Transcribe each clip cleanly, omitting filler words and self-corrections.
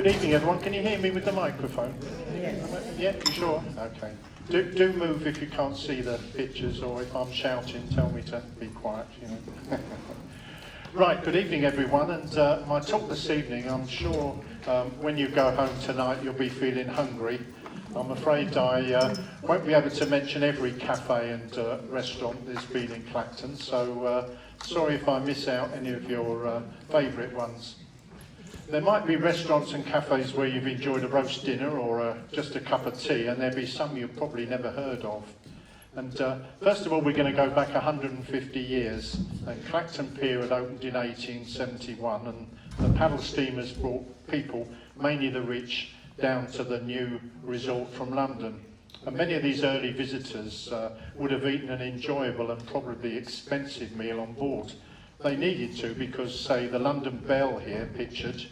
Good evening, everyone. Can you hear me with the microphone? Yeah, you sure? Okay. Do move if you can't see the pictures, or if I'm shouting, tell me to be quiet. You know. Right. Good evening, everyone. And my talk this evening, I'm sure when you go home tonight, you'll be feeling hungry. I'm afraid I won't be able to mention every cafe and restaurant there's been in Clacton, so sorry if I miss out any of your favourite ones. There might be restaurants and cafes where you've enjoyed a roast dinner or just a cup of tea, and there'll be some you've probably never heard of. And first of all, we're going to go back 150 years. And Clacton Pier had opened in 1871, and the paddle steamers brought people, mainly the rich, down to the new resort from London. And many of these early visitors would have eaten an enjoyable and probably expensive meal on board. They needed to, because, say, the London Bell here, pictured,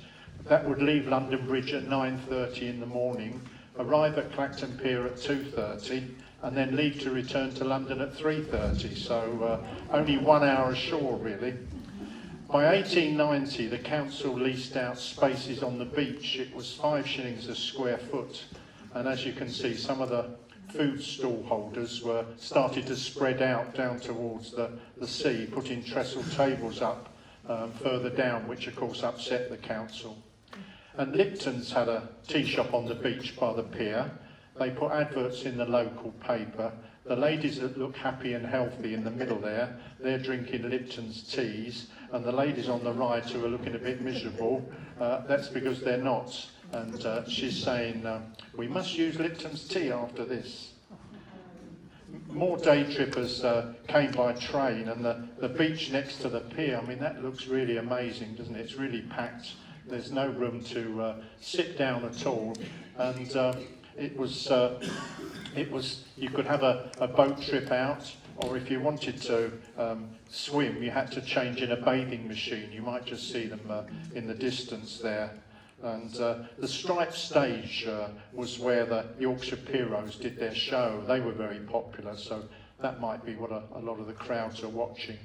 that would leave London Bridge at 9:30 in the morning, arrive at Clacton Pier at 2:30, and then leave to return to London at 3:30, so only 1 hour ashore, really. By 1890, the council leased out spaces on the beach. It was 5 shillings a square foot, and as you can see, some of the food stall holders were started to spread out down towards the sea, putting trestle tables up further down, which of course upset the council. And Lipton's had a tea shop on the beach by the pier. They put adverts in the local paper. The ladies that look happy and healthy in the middle there, they're drinking Lipton's teas, and the ladies on the right who are looking a bit miserable, that's because they're not. And she's saying, we must use Lipton's tea after this. More day trippers came by train, and the beach next to the pier, I mean, that looks really amazing, doesn't it? It's really packed. There's no room to sit down at all. And it was you could have a boat trip out, or if you wanted to swim, you had to change in a bathing machine. You might just see them in the distance there. And the striped stage was where the Yorkshire Pierrots did their show. They were very popular, so that might be what a lot of the crowds are watching.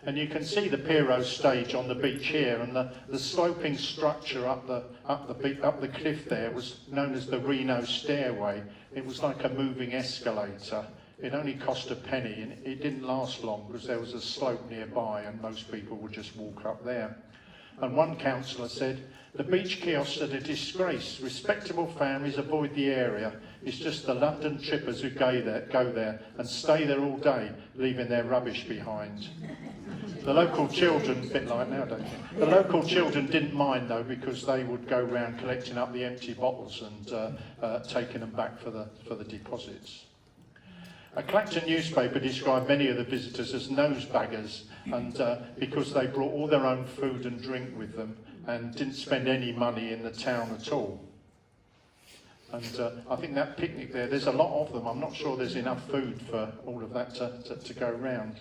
And you can see the Pierrot stage on the beach here, and the sloping structure up the cliff there was known as the Reno Stairway. It was like a moving escalator. It only cost a penny, and it didn't last long because there was a slope nearby, and most people would just walk up there. And one councillor said, "The beach kiosks are a disgrace. Respectable families avoid the area. It's just the London trippers who go there and stay there all day, leaving their rubbish behind." The local children, a bit like now, don't you? The local children didn't mind though, because they would go round collecting up the empty bottles and taking them back for the deposits. A Clacton newspaper described many of the visitors as nosebaggers, and because they brought all their own food and drink with them and didn't spend any money in the town at all. And I think that picnic there's a lot of them. I'm not sure there's enough food for all of that to go round.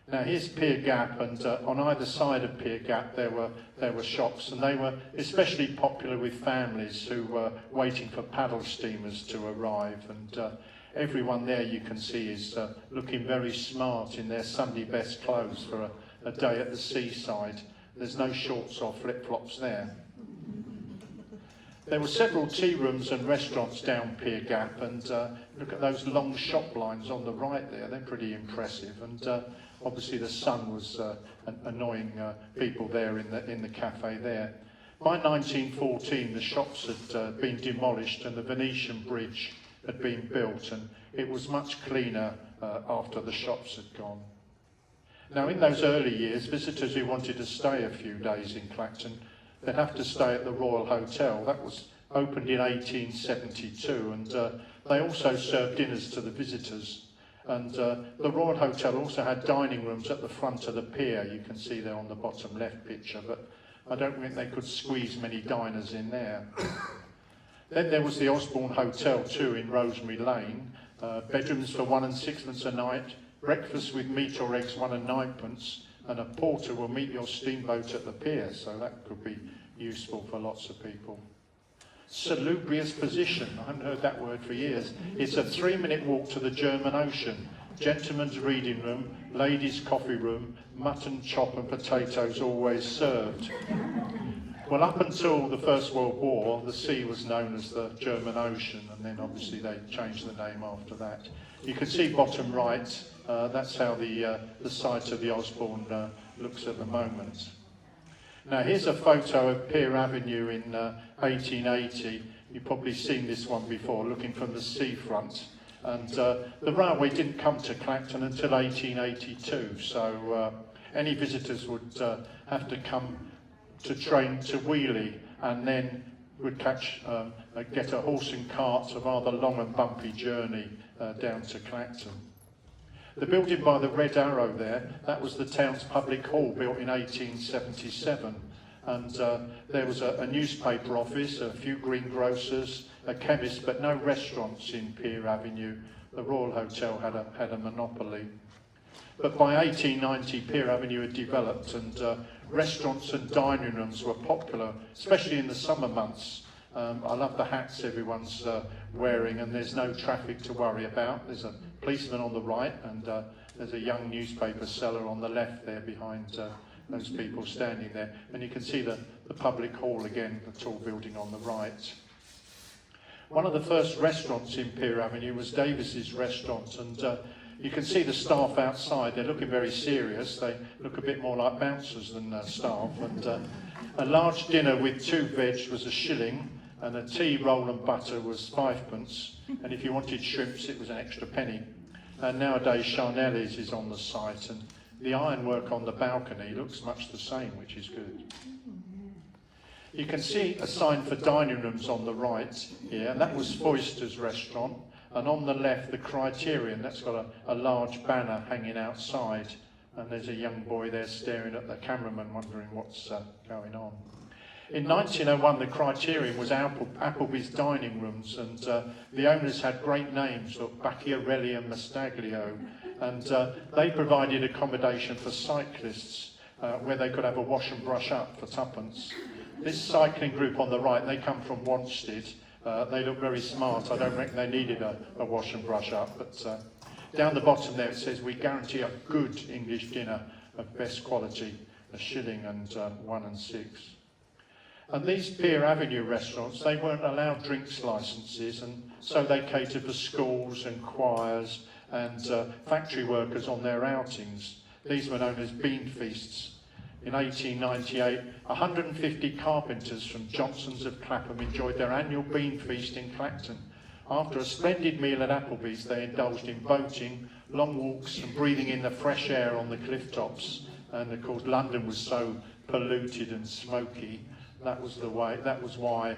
Now here's Pier Gap, and on either side of Pier Gap there were shops, and they were especially popular with families who were waiting for paddle steamers to arrive. And everyone there, you can see, is looking very smart in their Sunday best clothes for a day at the seaside. There's no shorts or flip-flops there. There were several tea rooms and restaurants down Pier Gap, and look at those long shop lines on the right there. They're pretty impressive. And obviously the sun was annoying people there in the cafe there. By 1914, the shops had been demolished and the Venetian Bridge had been built, and it was much cleaner after the shops had gone. Now, in those early years, visitors who wanted to stay a few days in Clacton, they'd have to stay at the Royal Hotel. That was opened in 1872, and they also served dinners to the visitors. And the Royal Hotel also had dining rooms at the front of the pier. You can see there on the bottom left picture, but I don't think they could squeeze many diners in there. Then there was the Osborne Hotel too in Rosemary Lane. Bedrooms for 1 and 6pence a night, breakfast with meat or eggs 1 and 9pence, and a porter will meet your steamboat at the pier, so that could be useful for lots of people. Salubrious position, I haven't heard that word for years. It's a 3-minute walk to the German Ocean. Gentlemen's reading room, ladies' coffee room, mutton chop and potatoes always served. Well, up until the First World War, the sea was known as the German Ocean, and then obviously they changed the name after that. You can see bottom right, that's how the site of the Osborne looks at the moment. Now here's a photo of Pier Avenue in 1880. You've probably seen this one before, looking from the seafront. And the railway didn't come to Clacton until 1882, so any visitors would have to come to train to Wheelie, and then would get a horse and cart, a rather long and bumpy journey down to Clacton. The building by the Red Arrow there, that was the town's public hall, built in 1877. And there was a newspaper office, a few greengrocers, a chemist, but no restaurants in Pier Avenue. The Royal Hotel had a monopoly. But by 1890, Pier Avenue had developed, and restaurants and dining rooms were popular, especially in the summer months. I love the hats everyone's wearing, and there's no traffic to worry about. There's a policeman on the right, and there's a young newspaper seller on the left there behind those people standing there. And you can see the public hall again, the tall building on the right. One of the first restaurants in Pier Avenue was Davis's restaurant, and you can see the staff outside. They're looking very serious. They look a bit more like bouncers than staff. And a large dinner with 2 veg was £1, and a tea, roll and butter was 5p. And if you wanted shrimps, it was an extra penny. And nowadays, Charnelli's is on the site, and the ironwork on the balcony looks much the same, which is good. You can see a sign for dining rooms on the right here, and that was Foyster's restaurant. And on the left, the Criterion, that's got a large banner hanging outside. And there's a young boy there staring at the cameraman, wondering what's going on. In 1901, the Criterion was Appleby's dining rooms, and the owners had great names, like Bacchiarelli and Mastaglio. And they provided accommodation for cyclists, where they could have a wash and brush up for 2p. This cycling group on the right, they come from Wanstead. They look very smart. I don't reckon they needed a wash and brush up, but down the bottom there it says, we guarantee a good English dinner of best quality, £1 and 1 and 6. And these Pier Avenue restaurants, they weren't allowed drinks licences, and so they catered for schools and choirs and factory workers on their outings. These were known as bean feasts. In 1898, 150 carpenters from Johnson's of Clapham enjoyed their annual bean feast in Clacton. After a splendid meal at Appleby's, they indulged in boating, long walks and breathing in the fresh air on the cliff tops. And of course, London was so polluted and smoky. That was why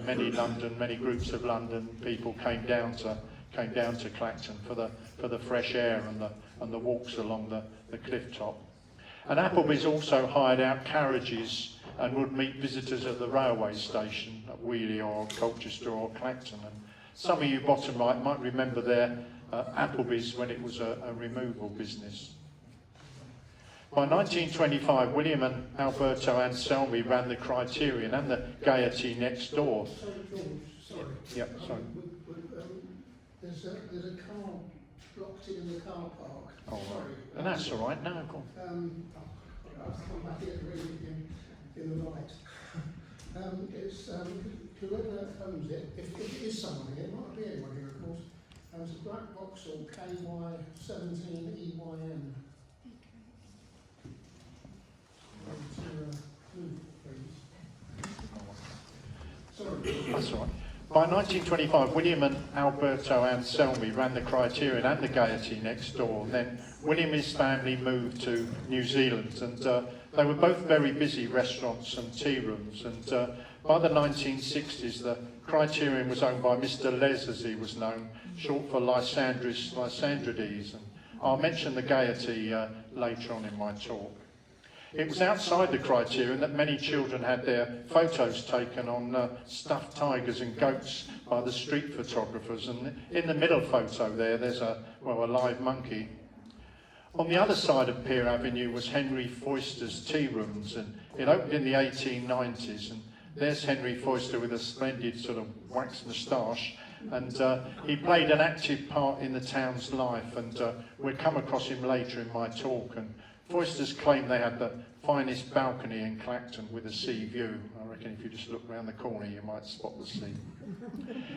many groups of London people came down to Clacton for the fresh air and the walks along the cliff top. And Appleby's also hired out carriages and would meet visitors at the railway station at Wheelie or Colchester or Clacton. And some of you bottom right might remember their Appleby's when it was a removal business. By 1925, William and Alberto Anselmi ran the Criterion and the Gaiety next door. Sorry, George, sorry. Yep, sorry. There's a car blocked in the car park. Oh, sorry. And that's all right. No, go on. I'll come back here and read it in the light. It's whoever owns it, if it is someone here, it might be anyone here, of course. It's a black Vauxhall KY17EYN. Sorry. That's all right. By 1925, William and Alberto Anselmi ran the Criterion and the Gaiety next door. Then William and his family moved to New Zealand, and they were both very busy restaurants and tea rooms. And by the 1960s, the Criterion was owned by Mr. Les, as he was known, short for Lysandrides. And I'll mention the Gaiety later on in my talk. It was outside the Criterion that many children had their photos taken on stuffed tigers and goats by the street photographers. And in the middle photo there's a live monkey. On the other side of Pier Avenue was Henry Foyster's tea rooms, and it opened in the 1890s. And there's Henry Foyster with a splendid sort of wax moustache. And he played an active part in the town's life, and we'll come across him later in my talk. And Foyster's claimed they had the finest balcony in Clacton with a sea view. I reckon if you just look round the corner you might spot the sea.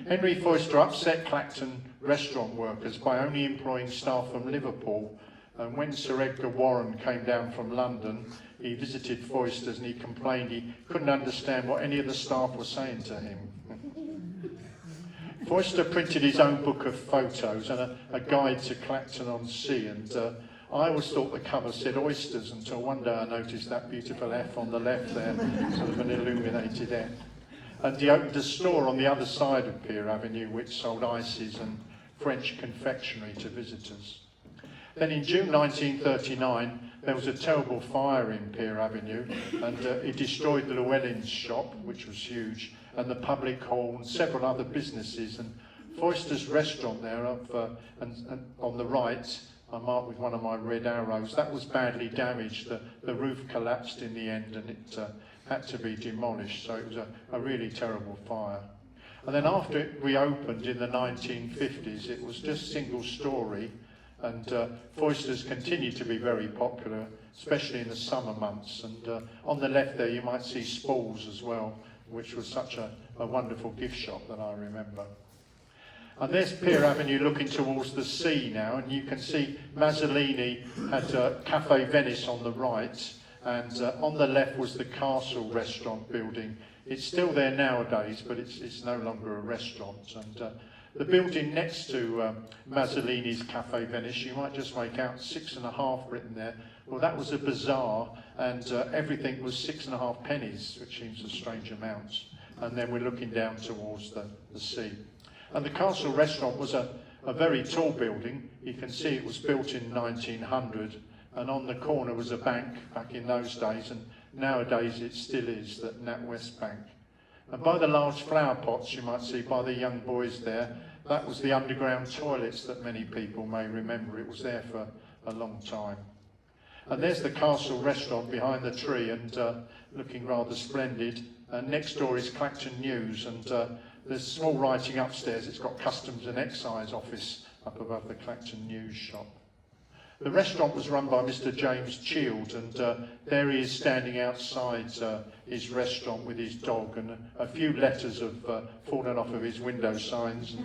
Henry Foyster upset Clacton restaurant workers by only employing staff from Liverpool, and when Sir Edgar Warren came down from London, he visited Foyster's and he complained he couldn't understand what any of the staff were saying to him. Foyster printed his own book of photos and a guide to Clacton-on-Sea, and I always thought the cover said oysters until one day I noticed that beautiful F on the left there, sort of an illuminated F. And he opened a store on the other side of Pier Avenue which sold ices and French confectionery to visitors. Then in June 1939 there was a terrible fire in Pier Avenue, and it destroyed the Llewellyn's shop, which was huge, and the public hall and several other businesses. And Foyster's restaurant there and on the right, I marked with one of my red arrows, that was badly damaged. The roof collapsed in the end and it had to be demolished, so it was a really terrible fire. And then after it reopened in the 1950s, it was just single story, and Foyster's continued to be very popular, especially in the summer months. And on the left there you might see Spall's as well, which was such a wonderful gift shop that I remember. And there's Pier Avenue looking towards the sea now, and you can see Mazzolini had Café Venice on the right, and on the left was the Castle restaurant building. It's still there nowadays, but it's no longer a restaurant. And the building next to Mazzolini's Café Venice, you might just make out 6.5 written there. Well, that was a bazaar, and everything was 6.5 pennies, which seems a strange amount. And then we're looking down towards the sea. And the Castle restaurant was a very tall building. You can see it was built in 1900, and on the corner was a bank back in those days, and nowadays it still is, the NatWest Bank. And by the large flower pots you might see by the young boys there, that was the underground toilets that many people may remember. It was there for a long time. And there's the Castle restaurant behind the tree, and looking rather splendid. And next door is Clacton News, and there's small writing upstairs. It's got Customs and Excise office up above the Clacton News shop. The restaurant was run by Mr. James Child, and there he is standing outside his restaurant with his dog, and a few letters have fallen off of his window signs.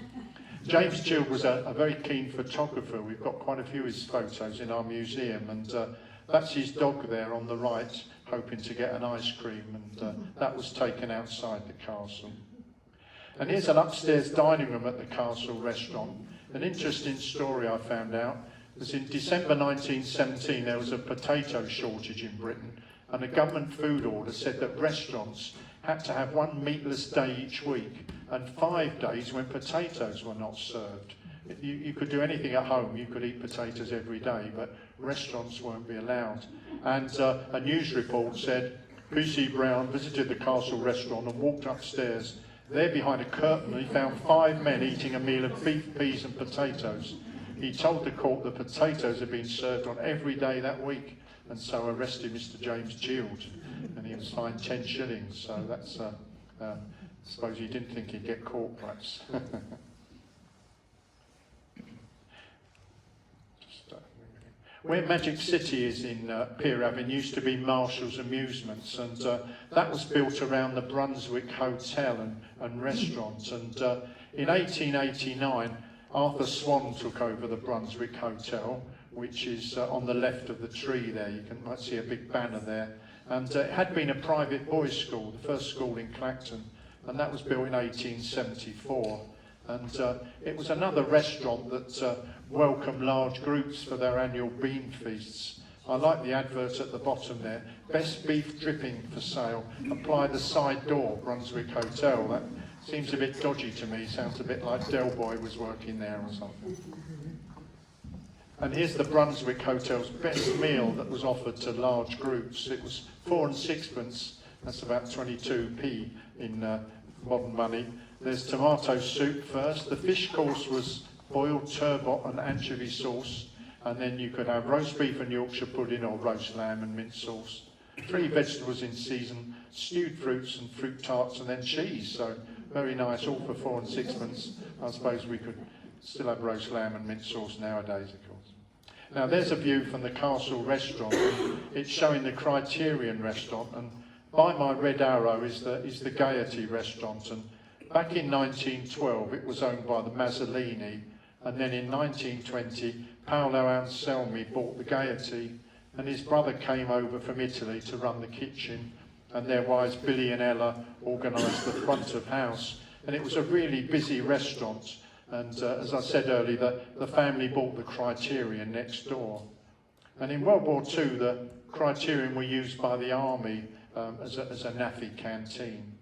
James Child was a very keen photographer. We've got quite a few of his photos in our museum, and that's his dog there on the right, hoping to get an ice cream, and that was taken outside the castle. And here's an upstairs dining room at the Castle restaurant. An interesting story I found out was in December 1917 there was a potato shortage in Britain, and a government food order said that restaurants had to have one meatless day each week and 5 days when potatoes were not served. You could do anything at home, you could eat potatoes every day, but restaurants won't be allowed. And a news report said P.C. Brown visited the Castle restaurant and walked upstairs. There behind a curtain he found 5 men eating a meal of beef, peas and potatoes. He told the court that potatoes had been served on every day that week, and so arrested Mr. James Child, and he was fined 10 shillings, so that's, I suppose he didn't think he'd get caught perhaps. Where Magic City is in Pier Avenue used to be Marshall's Amusements, and that was built around the Brunswick Hotel and restaurant. And in 1889, Arthur Swan took over the Brunswick Hotel, which is on the left of the tree there. You might see a big banner there. And it had been a private boys' school, the first school in Clacton, and that was built in 1874. And it was another restaurant that welcomed large groups for their annual bean feasts. I like the advert at the bottom there. Best beef dripping for sale. Apply the side door, Brunswick Hotel. That seems a bit dodgy to me. Sounds a bit like Del Boy was working there or something. And here's the Brunswick Hotel's best meal that was offered to large groups. It was 4 and 6pence. That's about 22p in modern money. There's tomato soup first. The fish course was boiled turbot and anchovy sauce, and then you could have roast beef and Yorkshire pudding or roast lamb and mint sauce. 3 vegetables in season, stewed fruits and fruit tarts, and then cheese. So very nice, all for 4 and 6pence. I suppose we could still have roast lamb and mint sauce nowadays, of course. Now there's a view from the Castle restaurant. It's showing the Criterion restaurant, and by my red arrow is the Gaiety restaurant. And back in 1912 it was owned by the Mazzolini, and then in 1920 Paolo Anselmi bought the Gaiety, and his brother came over from Italy to run the kitchen, and their wives Billy and Ella organised the front of house. And it was a really busy restaurant. And as I said earlier, the family bought the Criterion next door. And in World War II, the Criterion were used by the army as a NAFI canteen.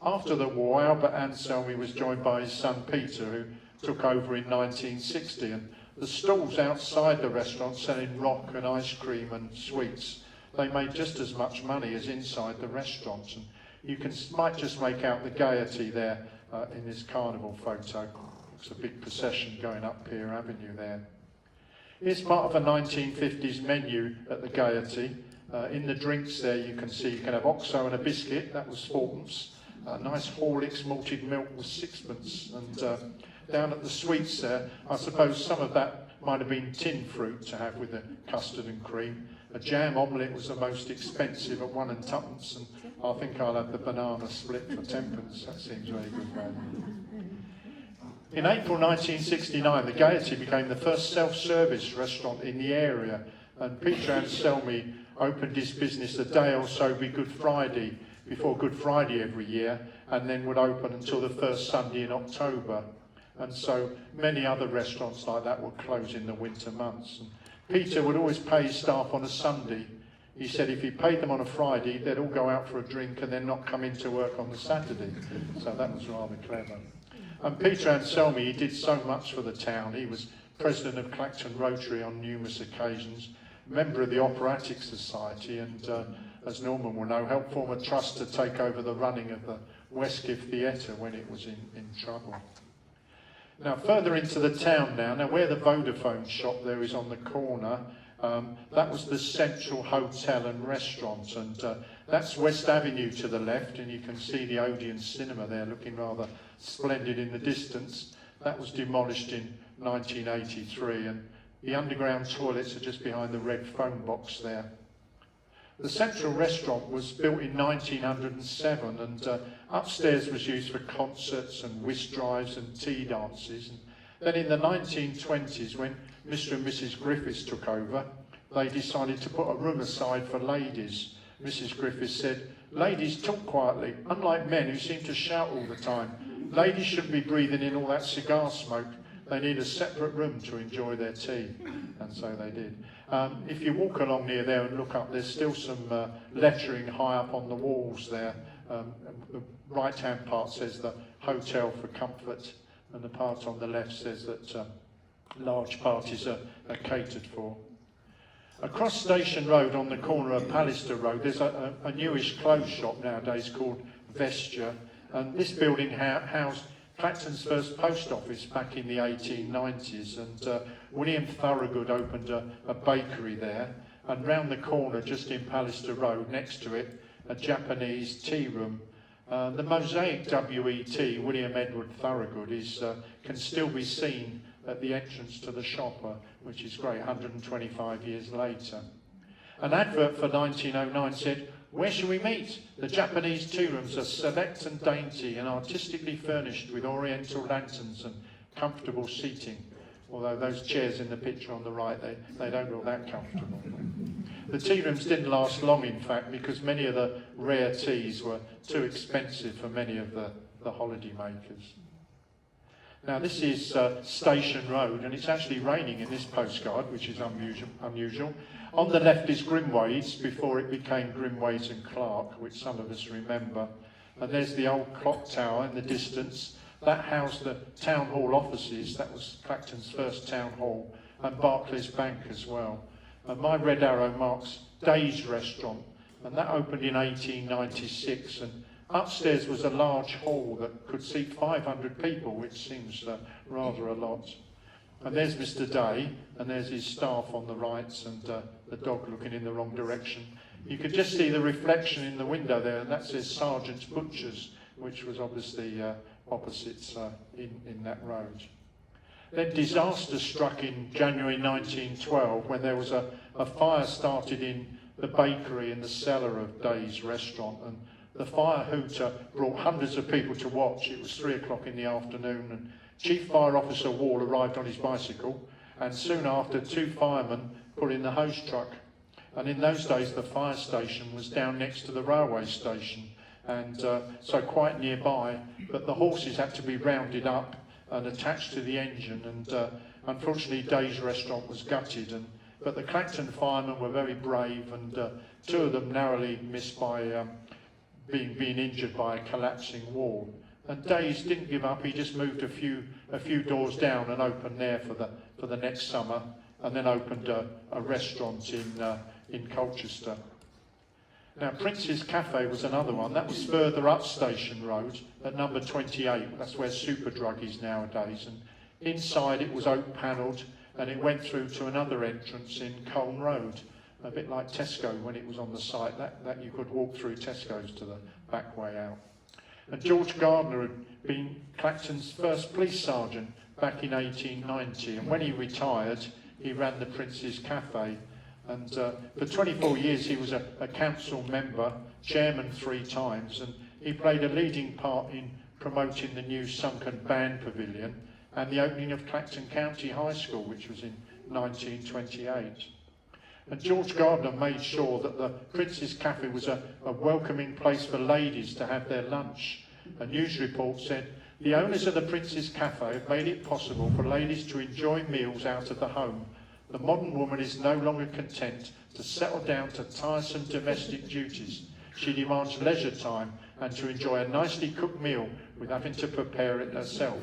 After the war, Albert Anselmi was joined by his son Peter, who took over in 1960. And the stalls outside the restaurant selling rock and ice cream and sweets, they made just as much money as inside the restaurant. And you might just make out the Gaiety there in this carnival photo. It's a big procession going up Pier Avenue there. Here's part of a 1950s menu at the Gaiety. In the drinks there you can see you can have Oxo and a biscuit, that was 4pence. Nice Horlicks malted milk was 6pence. And down at the sweets there, I suppose some of that might have been tin fruit to have with the custard and cream. A jam omelette was the most expensive at 1 and 2pence, and I think I'll have the banana split for 10pence. That seems very good value. In April 1969, the Gaiety became the first self-service restaurant in the area, and Peter Anselmi opened his business a day or so before Good Friday every year, and then would open until the first Sunday in October. And so many other restaurants like that would close in the winter months. And Peter would always pay his staff on a Sunday. He said if he paid them on a Friday, they'd all go out for a drink and then not come into work on the Saturday. So that was rather clever. And Peter Anselmi, he did so much for the town. He was president of Clacton Rotary on numerous occasions, member of the Operatic Society, and as Norman will know, helped form a trust to take over the running of the Westcliff Theatre when it was in trouble. Now further into the town now where the Vodafone shop there is on the corner, that was the Central Hotel and Restaurant, and that's West Avenue to the left, and you can see the Odeon Cinema there looking rather splendid in the distance. That was demolished in 1983, and the underground toilets are just behind the red phone box there. The Central Restaurant was built in 1907, and upstairs was used for concerts and whist drives and tea dances. And then in the 1920s, when Mr. and Mrs. Griffiths took over, they decided to put a room aside for ladies. Mrs. Griffiths said, "Ladies talk quietly, unlike men who seem to shout all the time. Ladies shouldn't be breathing in all that cigar smoke. They need a separate room to enjoy their tea." And so they did. If you walk along near there and look up, there's still some lettering high up on the walls there. The right-hand part says the Hotel for Comfort, and the part on the left says that large parties are catered for. Across Station Road on the corner of Pallister Road, there's a newish clothes shop nowadays called Vesture, and this building housed Clacton's first post office back in the 1890s, and William Thorogood opened a bakery there, and round the corner just in Pallister Road next to it a Japanese tea room. The mosaic WET, William Edward Thorogood, can still be seen at the entrance to the shop, which is great, 125 years later. An advert for 1909 said, "Where shall we meet? The Japanese tea rooms are select and dainty and artistically furnished with oriental lanterns and comfortable seating." Although those chairs in the picture on the right, they don't look that comfortable. The tea rooms didn't last long, in fact, because many of the rare teas were too expensive for many of the holiday makers. Now this is Station Road, and it's actually raining in this postcard, which is unusual. On the left is Grimwades, before it became Grimwades and Clark, which some of us remember. And there's the old clock tower in the distance. That housed the town hall offices. That was Clacton's first town hall, and Barclays Bank as well. And my red arrow marks Day's Restaurant, and that opened in 1896. And upstairs was a large hall that could seat 500 people, which seems rather a lot. And there's Mr. Day, and there's his staff on the right, and the dog looking in the wrong direction. You could just see the reflection in the window there, and that says Sergeant's Butchers, which was obviously opposite in that road. Then disaster struck in January 1912 when there was a fire started in the bakery in the cellar of Day's restaurant, and the fire hooter brought hundreds of people to watch. It was 3 o'clock in the afternoon, and Chief Fire Officer Wall arrived on his bicycle, and soon after 2 firemen put in the hose truck. And in those days the fire station was down next to the railway station, and so quite nearby, but the horses had to be rounded up and attached to the engine, and unfortunately Day's restaurant was gutted, but the Clacton firemen were very brave, and 2 of them narrowly missed by being injured by a collapsing wall. And Day's didn't give up. He just moved a few doors down and opened there for the next summer, and then opened a restaurant in Colchester. Now, Prince's Cafe was another one. That was further up Station Road at number 28. That's where Superdrug is nowadays. And inside it was oak panelled, and it went through to another entrance in Colne Road, a bit like Tesco when it was on the site. That you could walk through Tesco's to the back way out. And George Gardner had been Clacton's first police sergeant back in 1890, and when he retired, he ran the Prince's Cafe. And for 24 years he was a council member, chairman 3 times, and he played a leading part in promoting the new sunken band pavilion and the opening of Clacton County High School, which was in 1928. And George Gardner made sure that the Prince's Cafe was a welcoming place for ladies to have their lunch. A news report said, "The owners of the Prince's Cafe have made it possible for ladies to enjoy meals out of the home. The modern woman is no longer content to settle down to tiresome domestic duties. She demands leisure time and to enjoy a nicely cooked meal with having to prepare it herself."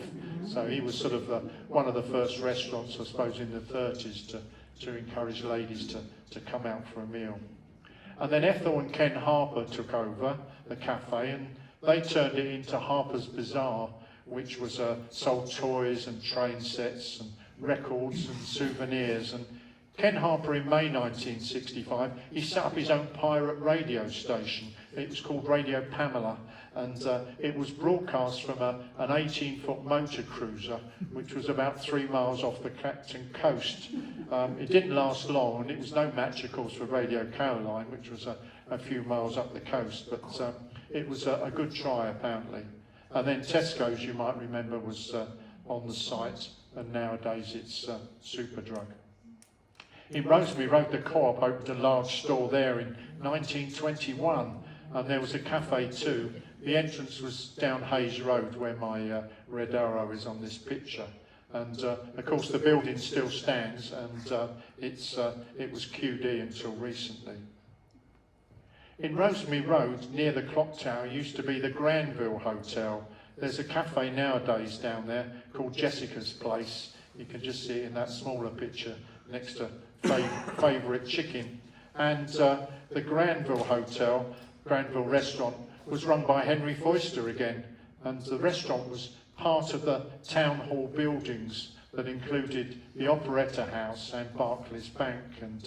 So he was sort of one of the first restaurants, I suppose, in the 30s to encourage ladies to come out for a meal. And then Ethel and Ken Harper took over the cafe, and they turned it into Harper's Bazaar, which was sold toys and train sets and records and souvenirs. And Ken Harper, in May 1965, he set up his own pirate radio station. It was called Radio Pamela, and it was broadcast from an 18-foot motor cruiser, which was about 3 miles off the Clacton coast. It didn't last long, and it was no match, of course, for Radio Caroline, which was a few miles up the coast, but it was a good try, apparently. And then Tesco's, you might remember, was on the site, and nowadays it's Superdrug. In Rosemary Road, the Co-op opened a large store there in 1921, and there was a cafe too. The entrance was down Hayes Road, where my red arrow is on this picture. And of course the building still stands, and it was QD until recently. In Rosemary Road, near the clock tower, used to be the Granville Hotel. There's a cafe nowadays down there called Jessica's Place. You can just see it in that smaller picture next to Favourite Chicken. And the Granville Hotel, Granville Restaurant, was run by Henry Foister again. And the restaurant was part of the town hall buildings that included the Operetta House and Barclays Bank. And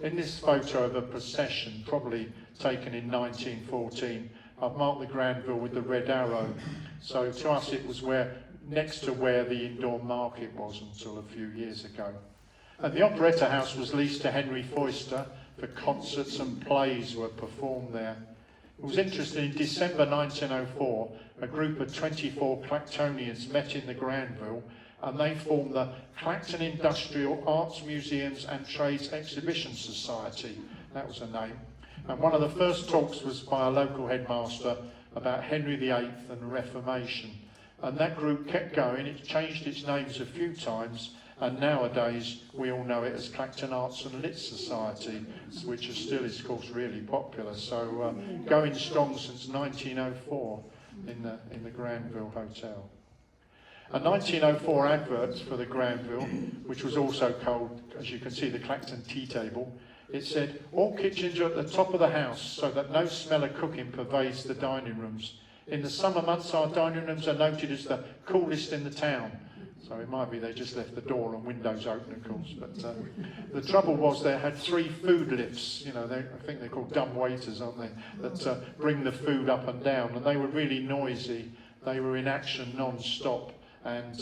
in this photo of a procession, probably taken in 1914, I've marked the Granville with the red arrow. So to us it was next to where the indoor market was until a few years ago. And the Operetta House was leased to Henry Foister for concerts and plays were performed there. It was interesting, in December 1904, a group of 24 Clactonians met in the Granville, and they formed the Clacton Industrial Arts Museums and Trades Exhibition Society. That was a name. And one of the first talks was by a local headmaster about Henry VIII and the Reformation. And that group kept going. It changed its names a few times, and nowadays we all know it as Clacton Arts and Lit Society, which still is, of course, really popular. So going strong since 1904 in the Granville Hotel. A 1904 advert for the Granville, which was also called, as you can see, the Clacton Tea Table. It said, "All kitchens are at the top of the house so that no smell of cooking pervades the dining rooms. In the summer months, our dining rooms are noted as the coolest in the town." So it might be they just left the door and windows open, of course. But the trouble was they had 3 food lifts. You know, I think they're called dumb waiters, aren't they? That bring the food up and down. And they were really noisy. They were in action non-stop. And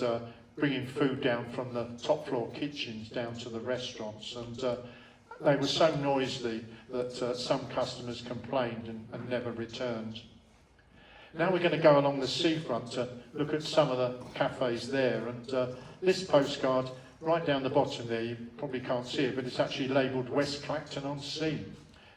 bringing food down from the top floor kitchens down to the restaurants, and they were so noisy that some customers complained and never returned. Now we're going to go along the seafront to look at some of the cafes there, and this postcard right down the bottom there, you probably can't see it, but it's actually labelled West Clacton on Sea.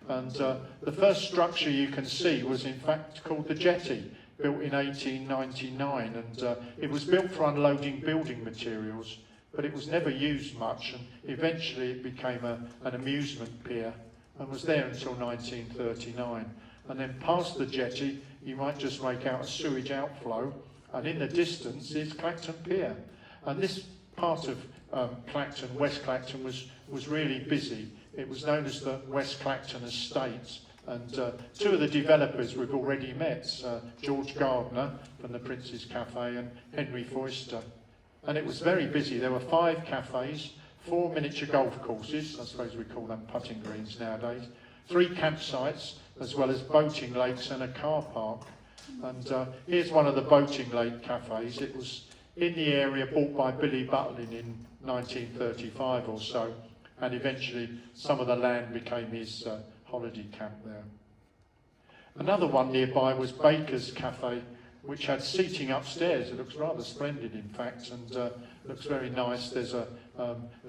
And the first structure you can see was in fact called the Jetty, built in 1899, and it was built for unloading building materials, but it was never used much, and eventually it became an amusement pier and was there until 1939. And then past the Jetty, you might just make out a sewage outflow, and in the distance is Clacton Pier. And this part of Clacton, West Clacton, was really busy. It was known as the West Clacton Estate, and two of the developers we've already met, George Gardner from the Prince's Cafe and Henry Foyster. And it was very busy. There were 5 cafes, 4 miniature golf courses, I suppose we call them putting greens nowadays, 3 campsites, as well as boating lakes and a car park. And here's one of the boating lake cafes. It was in the area bought by Billy Butlin in 1935 or so, and eventually some of the land became his holiday camp there. Another one nearby was Baker's Cafe, which had seating upstairs. It looks rather splendid, in fact, and looks very nice. There's a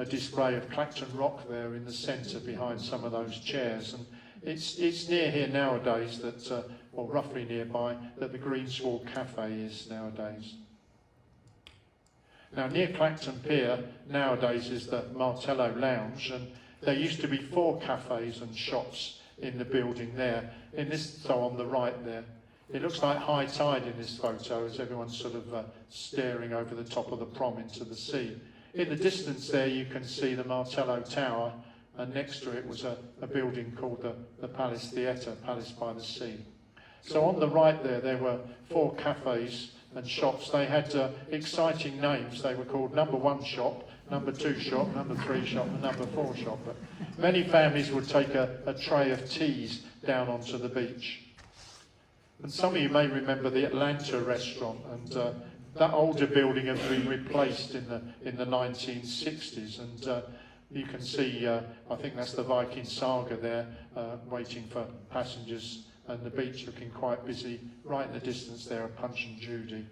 display of Clacton Rock there in the centre behind some of those chairs, and it's near here nowadays that, or roughly nearby, that the Greensward Cafe is nowadays. Now, near Clacton Pier nowadays is the Martello Lounge, and there used to be 4 cafes and shops in the building there. So on the right there, it looks like high tide in this photo as everyone's sort of staring over the top of the prom into the sea. In the distance there, you can see the Martello Tower, and next to it was a building called the Palace Theatre, Palace by the Sea. So on the right there were 4 cafes and shops. They had exciting names. They were called number 1 shop, number 2 shop, number 3 shop, and number 4 shop. But many families would take a tray of teas down onto the beach. And some of you may remember the Atlanta restaurant, and that older building has been replaced in the 1960s, and you can see, I think that's the Viking Saga there, waiting for passengers, and the beach looking quite busy. Right in the distance there, a Punch and Judy.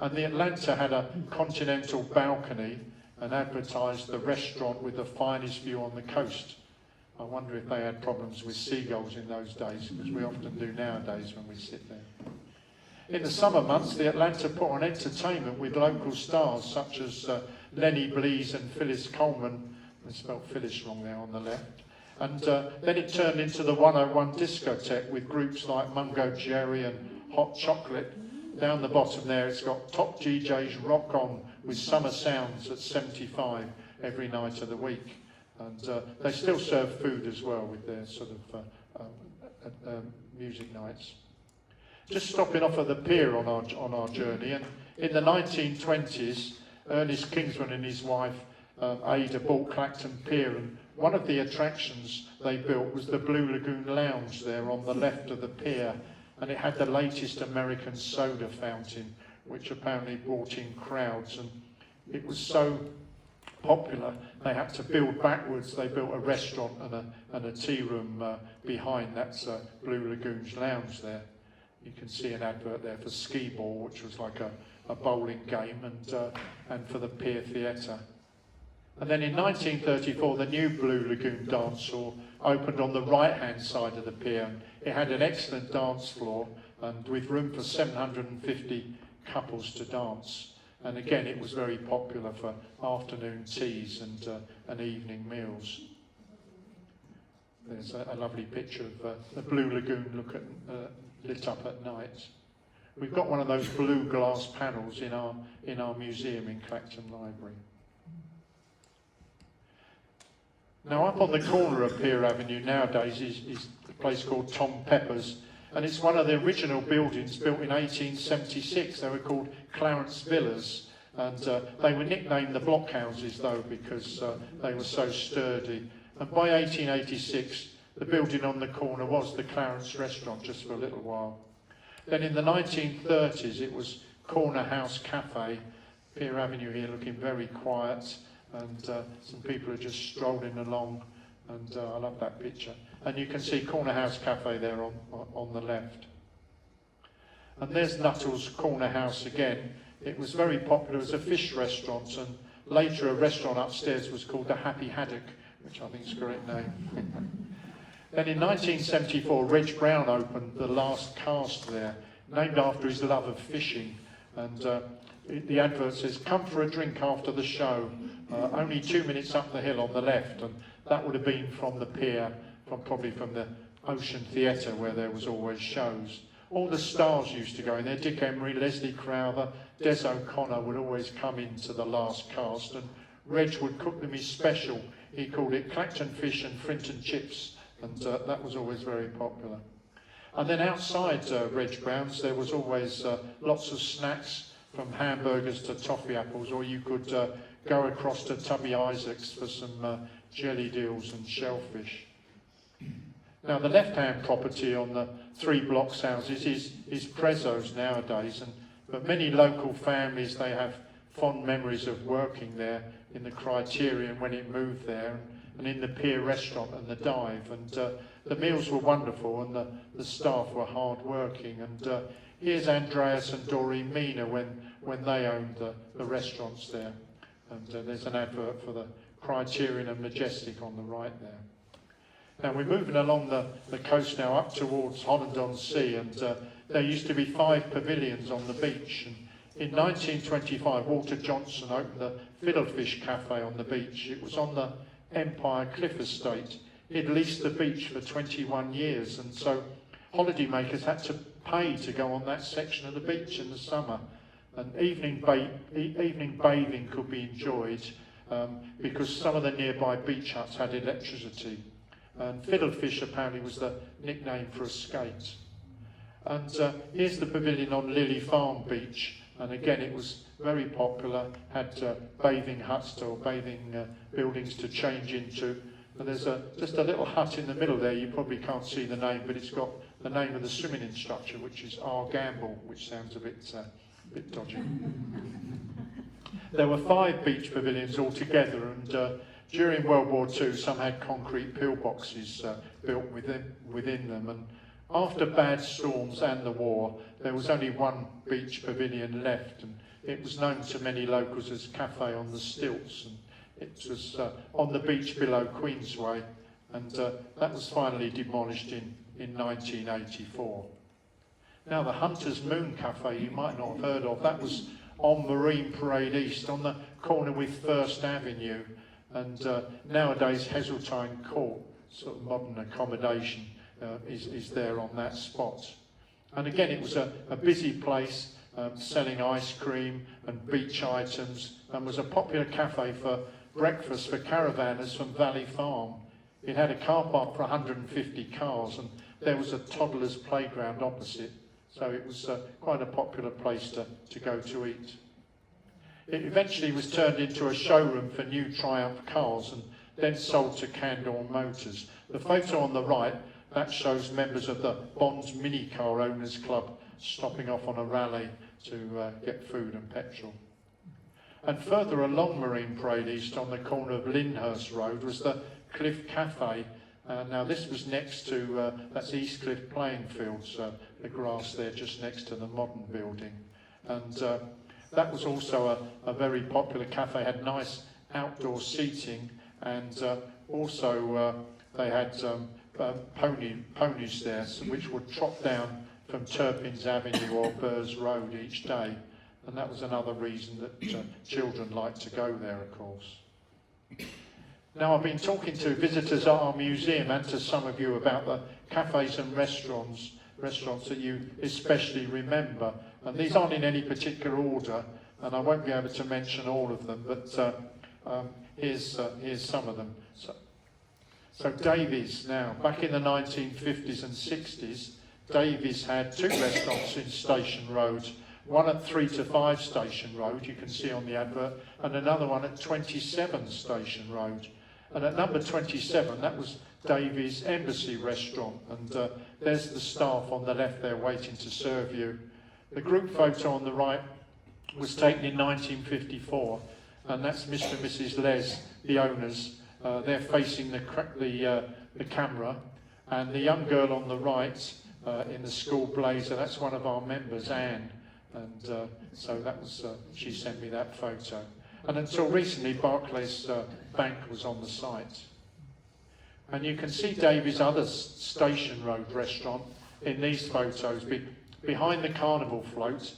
And the Atlanta had a continental balcony and advertised the restaurant with the finest view on the coast. I wonder if they had problems with seagulls in those days, because we often do nowadays when we sit there. In the summer months, the Atlanta put on entertainment with local stars such as Lenny Blease and Phyllis Coleman. I spelled Phyllis wrong there on the left. And then it turned into the 101 discotheque with groups like Mungo Jerry and Hot Chocolate. Down the bottom there, it's got top DJs rock on with summer sounds at 75 every night of the week. And they still serve food as well with their sort of music nights. Just stopping off at the pier on our journey, and in the 1920s, Ernest Kingsman and his wife Ada bought Clacton Pier, and one of the attractions they built was the Blue Lagoon Lounge there on the left of the pier, and it had the latest American soda fountain, which apparently brought in crowds, and it was so popular they had to build backwards. They built a restaurant and a tea room behind that Blue Lagoon's Lounge there. You can see an advert there for skee ball, which was like a bowling game, and for the Pier Theatre. And then in 1934, the new Blue Lagoon dance hall opened on the right-hand side of the pier. It had an excellent dance floor, and with room for 750 couples to dance. And again, it was very popular for afternoon teas and evening meals. There's a lovely picture of the Blue Lagoon lit up at night. We've got one of those blue glass panels in our museum in Clacton Library. Now, up on the corner of Pier Avenue nowadays is a place called Tom Pepper's, and it's one of the original buildings built in 1876. They were called Clarence Villas, and they were nicknamed the blockhouses, though, because they were so sturdy. And by 1886, the building on the corner was the Clarence Restaurant, just for a little while. Then in the 1930s, it was Corner House Cafe, Pier Avenue here looking very quiet, and some people are just strolling along, and I love that picture. And you can see Corner House Cafe there on the left. And there's Nuttall's Corner House again. It was very popular as a fish restaurant, and later a restaurant upstairs was called the Happy Haddock, which I think is a great name. Then in 1974, Reg Brown opened the last cast there, named after his love of fishing. And the advert says, "Come for a drink after the show, only 2 minutes up the hill on the left." And that would have been from the pier, probably from the Ocean Theatre, where there was always shows. All the stars used to go in there. Dick Emery, Leslie Crowther, Des O'Connor would always come into the last cast, and Reg would cook them his special. He called it Clacton fish and Frinton chips, and that was always very popular. And then outside Reg Brown's there was always lots of snacks, from hamburgers to toffee apples, or you could go across to Tubby Isaac's for some jelly deals and shellfish. Now the left-hand property on the 3 blocks houses is Prezzo's nowadays, but many local families, they have fond memories of working there in the Criterion when it moved there, and in the Pier restaurant and the Dive, and the meals were wonderful, and the staff were hard working. And here's Andreas and Doreen Mina when they owned the restaurants there, and there's an advert for the Criterion and Majestic on the right there. Now we're moving along the coast now up towards Holland-on-Sea, and there used to be 5 pavilions on the beach. And in 1925, Walter Johnson opened the Fiddlefish Cafe on the beach. It was on the Empire Cliff Estate. He'd leased the beach for 21 years, and so holidaymakers had to pay to go on that section of the beach in the summer. And evening bathing could be enjoyed because some of the nearby beach huts had electricity. And Fiddlefish apparently was the nickname for a skate. And here's the pavilion on Lily Farm Beach, and again it was very popular, had bathing huts or bathing buildings to change into. And there's just a little hut in the middle there, you probably can't see the name, but it's got the name of the swimming instructor, which is R. Gamble, which sounds a bit dodgy. There were 5 beach pavilions altogether, and during World War II, some had concrete pillboxes built within them, and after bad storms and the war, there was only 1 beach pavilion left, and it was known to many locals as Café on the Stilts, and it was on the beach below Queensway, and that was finally demolished in 1984. Now the Hunter's Moon Cafe, you might not have heard of, that was on Marine Parade East, on the corner with First Avenue. And nowadays Heseltine Court, sort of modern accommodation, is there on that spot. And again it was a busy place, selling ice cream and beach items, and was a popular cafe for breakfast for caravanners from Valley Farm. It had a car park for 150 cars, and there was a toddler's playground opposite, so it was quite a popular place to go to eat. It eventually was turned into a showroom for new Triumph cars and then sold to Candor Motors. The photo on the right, that shows members of the Bonds Mini Car Owners Club stopping off on a rally to get food and petrol. And further along Marine Parade East on the corner of Lyndhurst Road was the Cliff Cafe. Now this was next to, that's East Cliff playing fields, the grass there just next to the modern building. And that was also a very popular cafe, had nice outdoor seating, and also they had ponies there, which would trot down from Turpin's Avenue or Burrs Road each day, and that was another reason that children liked to go there, of course. Now I've been talking to visitors at our museum and to some of you about the cafes and restaurants that you especially remember. And these aren't in any particular order, and I won't be able to mention all of them, but here's some of them. So Davies now, back in the 1950s and 60s, Davies had 2 restaurants in Station Road, one at 3 to 5 Station Road, you can see on the advert, and another one at 27 Station Road. And at number 27, that was Davies' Embassy Restaurant, and there's the staff on the left there waiting to serve you. The group photo on the right was taken in 1954, and that's Mr. and Mrs. Les, the owners. They're facing the camera, and the young girl on the right in the school blazer, that's one of our members, Anne, and so that was she sent me that photo. And until recently, Barclays Bank was on the site. And you can see Davy's other Station Road restaurant in these photos. Behind the Carnival float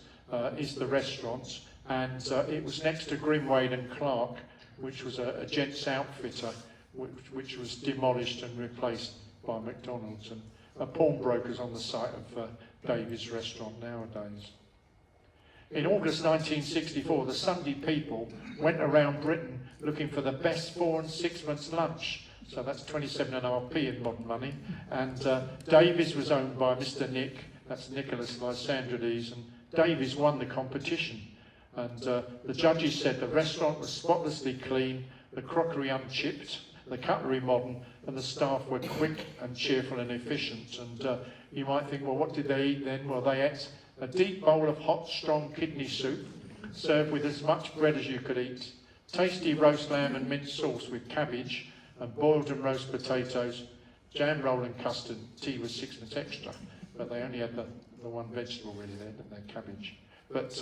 is the restaurant, and it was next to Grimwade and Clark, which was a gents outfitter, which was demolished and replaced by McDonald's. And a pawnbroker's on the site of Davy's restaurant nowadays. In August 1964, the Sunday People went around Britain looking for the best 4 and 6 months lunch. So that's 27.5p in modern money. And Davy's was owned by Mr. Nick, that's Nicholas Lysandrides, and Davy's won the competition. And the judges said the restaurant was spotlessly clean, the crockery unchipped, the cutlery modern, and the staff were quick and cheerful and efficient. And you might think, well, what did they eat then? Well, they ate a deep bowl of hot, strong kidney soup, served with as much bread as you could eat, tasty roast lamb and mint sauce with cabbage, and boiled and roast potatoes, jam roll and custard. Tea was 6 extra, but they only had the one vegetable really there, didn't they? Cabbage. But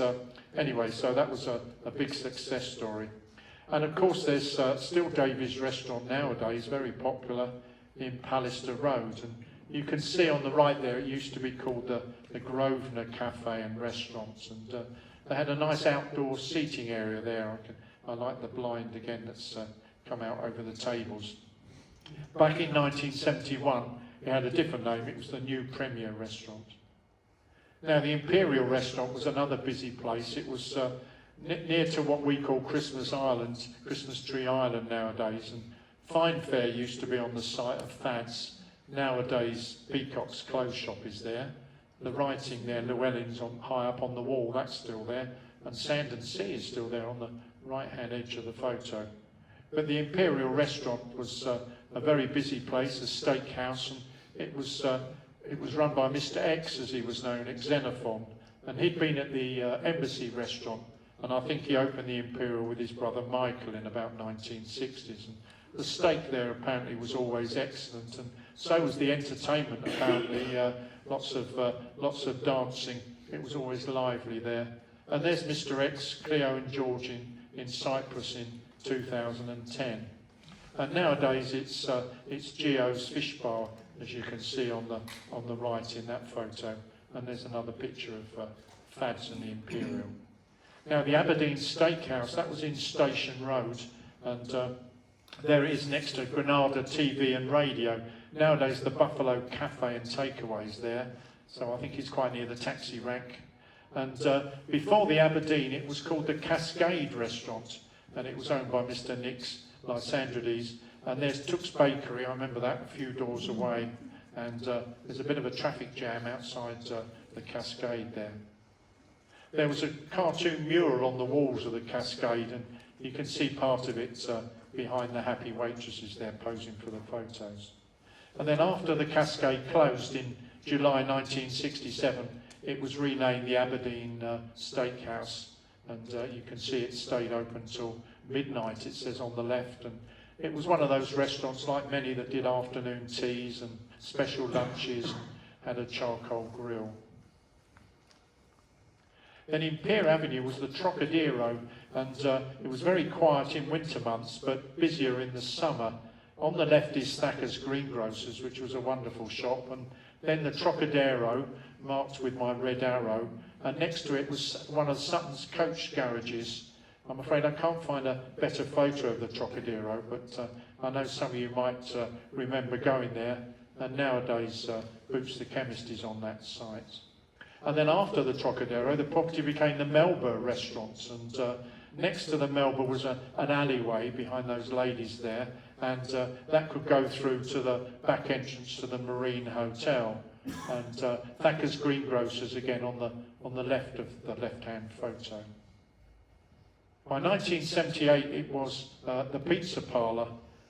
anyway, so that was a big success story. And of course there's still Davy's restaurant nowadays, very popular in Pallister Road. And you can see on the right there, it used to be called the Grosvenor Cafe and Restaurants. And they had a nice outdoor seating area there. I like the blind again that's come out over the tables. Back in 1971, it had a different name. It was the New Premier Restaurant. Now, the Imperial Restaurant was another busy place. It was near to what we call Christmas Island, Christmas Tree Island nowadays. And Fine Fare used to be on the site of Fad's. Nowadays, Peacock's clothes shop is there. The writing there, Llewellyn's high up on the wall, that's still there. And Sand and Sea is still there on the right-hand edge of the photo. But the Imperial Restaurant was a very busy place, a steakhouse, and it was run by Mr. X, as he was known, Xenophon, and he'd been at the Embassy Restaurant, and I think he opened the Imperial with his brother Michael in about 1960s. And the steak there apparently was always excellent, and so was the entertainment apparently. Lots of dancing. It was always lively there. And there's Mr. X, Cleo and George in Cyprus in 2010. And nowadays it's Geo's Fish Bar, as you can see on the right in that photo. And there's another picture of Fad's and the Imperial. Now the Aberdeen Steakhouse, that was in Station Road, and there it is next to Granada TV and Radio. Nowadays the Buffalo Cafe and Takeaways there, so I think it's quite near the taxi rank. And before the Aberdeen, it was called the Cascade Restaurant, and it was owned by Mr. Nick's Lysandrides. And there's Tooks Bakery, I remember that, a few doors away. And there's a bit of a traffic jam outside the Cascade there. There was a cartoon mural on the walls of the Cascade, and you can see part of it behind the happy waitresses there posing for the photos. And then after the Cascade closed in July 1967, it was renamed the Aberdeen Steakhouse, and you can see it stayed open till midnight, it says on the left. And it was one of those restaurants, like many, that did afternoon teas and special lunches and had a charcoal grill. Then in Pier Avenue was the Trocadero, and it was very quiet in winter months, but busier in the summer. On the left is Thacker's Greengrocers, which was a wonderful shop, and then the Trocadero, marked with my red arrow, and next to it was one of Sutton's coach garages. I'm afraid I can't find a better photo of the Trocadero, but I know some of you might remember going there, and nowadays Boots the Chemist is on that site. And then after the Trocadero, the property became the Melba Restaurants, and next to the Melba was an alleyway behind those ladies there, and that could go through to the back entrance to the Marine Hotel. And Thacker's Greengrocers again on the left of the left-hand photo. By 1978, it was the Pizza Parlour,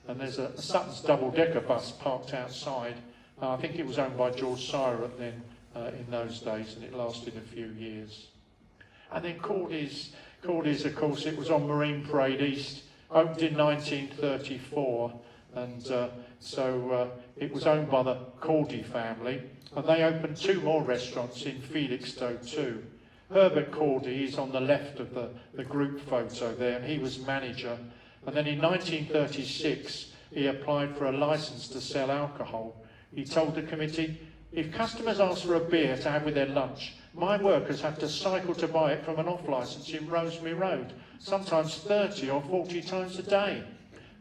and there's a Sutton's double-decker bus parked outside. I think it was owned by George Sirott then in those days, and it lasted a few years. And then Cordy's, of course, it was on Marine Parade East, opened in 1934, and so it was owned by the Cordy family, and they opened 2 more restaurants in Felixstowe too. Herbert Cordy is on the left of the group photo there, and he was manager. And then in 1936, he applied for a licence to sell alcohol. He told the committee, if customers ask for a beer to have with their lunch, my workers have to cycle to buy it from an off-licence in Rosemary Road, sometimes 30 or 40 times a day.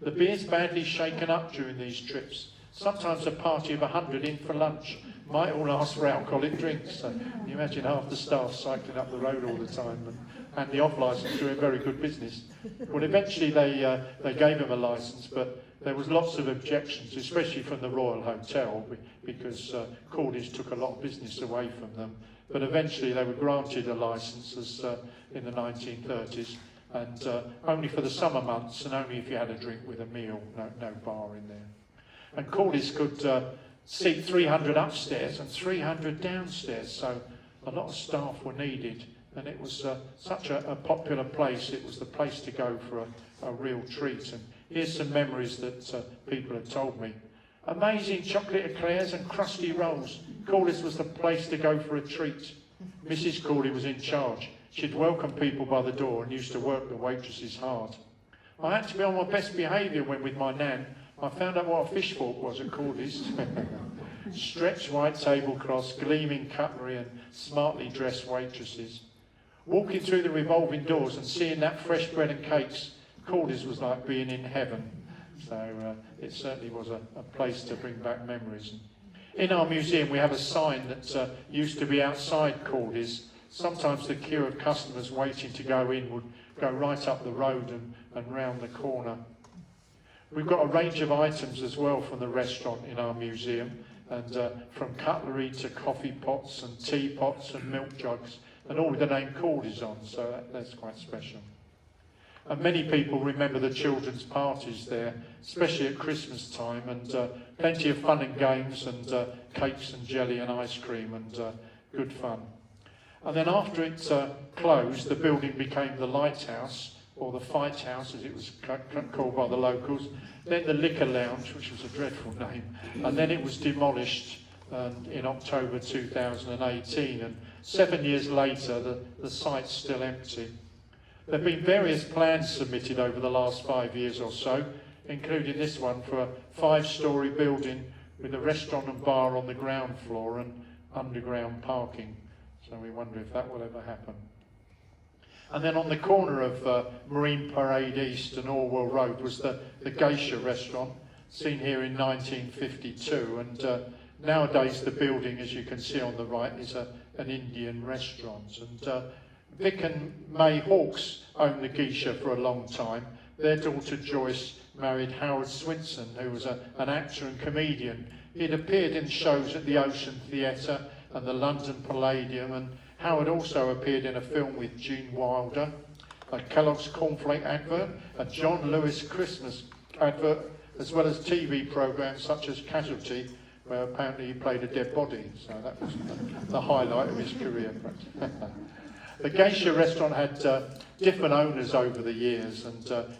The beer's badly shaken up during these trips. Sometimes a party of 100 in for lunch might all ask for alcoholic drinks. So you imagine half the staff cycling up the road all the time, and the off-licence doing very good business. Well, eventually they gave him a licence, but there was lots of objections, especially from the Royal Hotel, because Cordy's took a lot of business away from them. But eventually they were granted a licence in the 1930s, and only for the summer months, and only if you had a drink with a meal, no bar in there. And Cordy's could seat 300 upstairs and 300 downstairs, so a lot of staff were needed, and it was such a popular place. It was the place to go for a real treat. And here's some memories that people have told me. Amazing chocolate eclairs and crusty rolls. Cordy's was the place to go for a treat. Mrs. Cordy was in charge. She'd welcome people by the door and used to work the waitresses hard. I had to be on my best behaviour when with my nan. I found out what a fish fork was at Cordy's. Stretched white tablecloths, gleaming cutlery and smartly dressed waitresses. Walking through the revolving doors and seeing that fresh bread and cakes, Cordy's was like being in heaven. So it certainly was a place to bring back memories. In our museum we have a sign that used to be outside Cordy's. Sometimes the queue of customers waiting to go in would go right up the road and round the corner. We've got a range of items as well from the restaurant in our museum, and from cutlery to coffee pots and teapots and milk jugs, and all with the name Cordy's on, so that's quite special. And many people remember the children's parties there, especially at Christmas time, and plenty of fun and games, and cakes and jelly and ice cream, and good fun. And then after it closed, the building became the Lighthouse, or the Fight House as it was called by the locals, then the Liquor Lounge, which was a dreadful name, and then it was demolished in October 2018, and 7 years later the site's still empty. There have been various plans submitted over the last 5 years or so, including this one for a 5-storey building with a restaurant and bar on the ground floor and underground parking. So we wonder if that will ever happen. And then on the corner of Marine Parade East and Orwell Road was the Geisha restaurant, seen here in 1952. And nowadays the building, as you can see on the right, is an Indian restaurant. And Vic and May Hawkes owned the Geisha for a long time. Their daughter Joyce married Howard Swinson, who was an actor and comedian. He'd appeared in shows at the Ocean Theatre and the London Palladium, and Howard also appeared in a film with Gene Wilder, a Kellogg's cornflake advert, a John Lewis Christmas advert, as well as TV programmes such as Casualty, where apparently he played a dead body. So that was the highlight of his career. The Geisha restaurant had different owners over the years,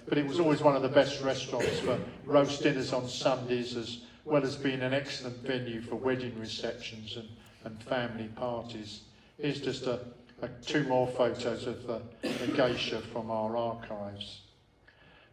but it was always one of the best restaurants for roast dinners on Sundays, as well as being an excellent venue for wedding receptions and family parties. Here's just two more photos of the Geisha from our archives.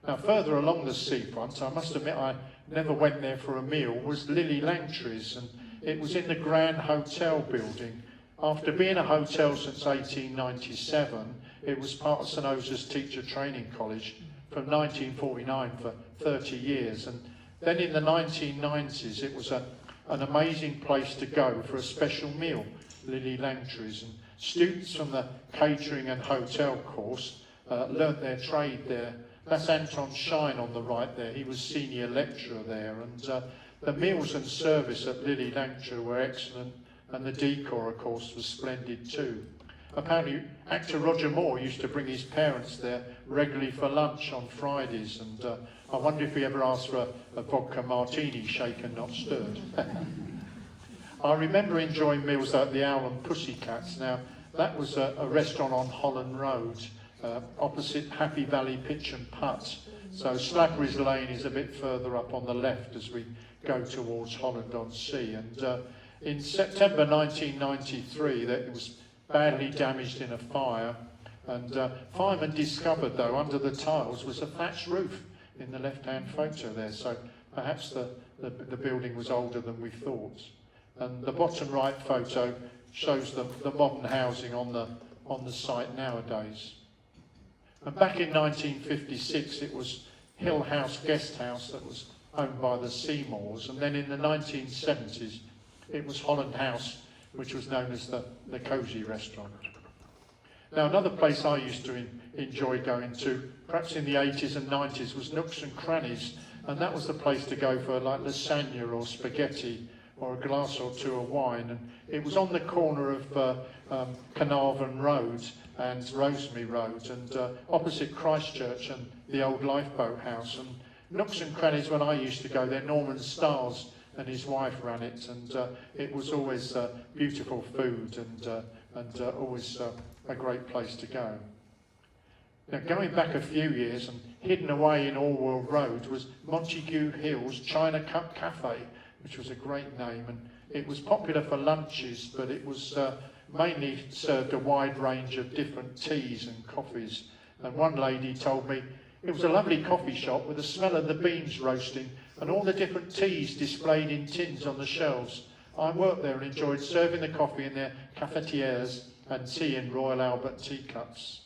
Now, further along the seafront, I must admit I never went there for a meal, was Lily Langtry's, and it was in the Grand Hotel building. After being a hotel since 1897, it was part of St Osa's Teacher Training College from 1949 for 30 years. And then in the 1990s, it was an amazing place to go for a special meal, Lily Langtry's. And students from the catering and hotel course learnt their trade there. That's Anton Shine on the right there. He was senior lecturer there. And the meals and service at Lily Langtry were excellent. And the decor, of course, was splendid too. Apparently, actor Roger Moore used to bring his parents there regularly for lunch on Fridays, and I wonder if he ever asked for a vodka martini, shaken, not stirred. I remember enjoying meals like the Owl and Pussycats. Now, that was a restaurant on Holland Road, opposite Happy Valley Pitch and Putt. So Slackery's Lane is a bit further up on the left as we go towards Holland-on-Sea. And in September 1993, it was badly damaged in a fire. And firemen discovered, though, under the tiles was a thatched roof in the left-hand photo there. So perhaps the building was older than we thought. And the bottom right photo shows the modern housing on the site nowadays. And back in 1956, it was Hill House Guest House that was owned by the Seymours. And then in the 1970s, it was Holland House, which was known as the Cosy Restaurant. Now, another place I used to enjoy going to, perhaps in the 80s and 90s, was Nooks and Crannies. And that was the place to go for like lasagna or spaghetti or a glass or two of wine. And it was on the corner of Carnarvon Road and Rosemary Road, and opposite Christchurch and the old Lifeboat House. And Nooks and Crannies, when I used to go there, Norman Stiles and his wife ran it, and it was always beautiful food and always a great place to go. Now, going back a few years, and hidden away in Orwell Road was Montague Hill's China Cup Cafe, which was a great name, and it was popular for lunches, but it was mainly served a wide range of different teas and coffees. And one lady told me it was a lovely coffee shop with the smell of the beans roasting and all the different teas displayed in tins on the shelves. I worked there and enjoyed serving the coffee in their cafetières and tea in Royal Albert teacups.